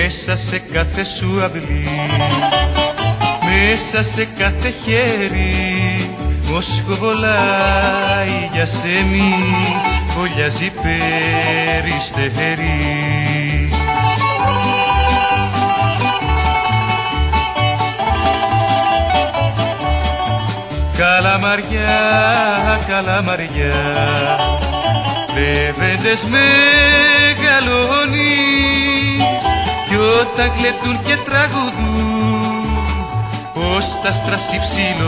Μέσα σε κάθε σου αυλή, μέσα σε κάθε χέρι, μοσχοβολάει για σέμι, φωλιάζει περιστέρι. Καλαμαριά, καλαμαριά, λεβέντες μεγαλώνεις, κι όταν κλαιτούν και τραγουδούν, πως τα άστρα ψηλώνεις.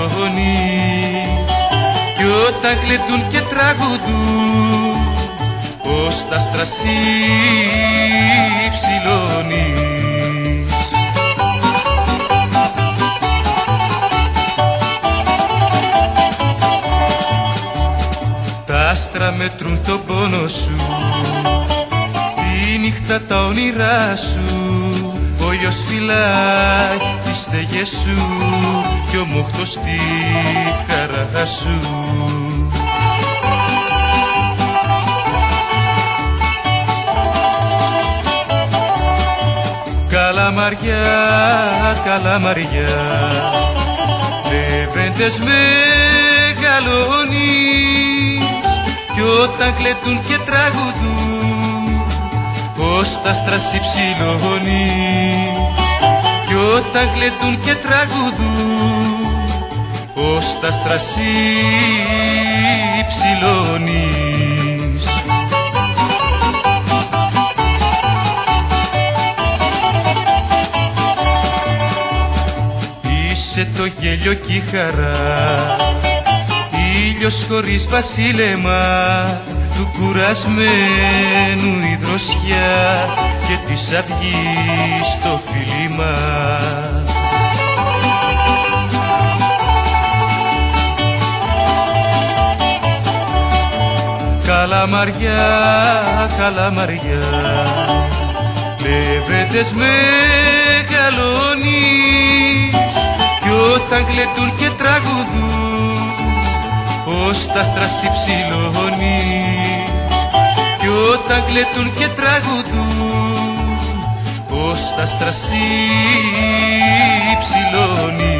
Κι όταν κλαιτούν και τραγουδούν, πως τα άστρα ψηλώνεις. Τα άστρα μετρούν τον πόνο σου, τη νύχτα τα όνειρά σου, ο ήλιος φυλάει τις στεγές σου κι ο μόχθος τη χαρά σου. Καλαμαριά, καλαμαριά, λεβέντες μεγαλώνεις, κι όταν κλαιτούν και τραγουδούν, πως τα άστρα ψηλώνεις. Κι όταν κλαιτούν και τραγουδούν, πως τα άστρα ψηλώνεις. Είσαι το γέλιο κι η χαρά, ήλιος χωρίς βασίλεμα, του κουρασμένου η δροσιά και της αυγής το φίλημα. Καλαμαριά, καλαμαριά, λεβέντες μεγαλώνεις, κι όταν κλαιτούν και τραγουδούν, πως τα άστρα ψηλώνεις. Κι όταν κλαιτούν και τραγουδούν, πως τα άστρα ψηλώνεις.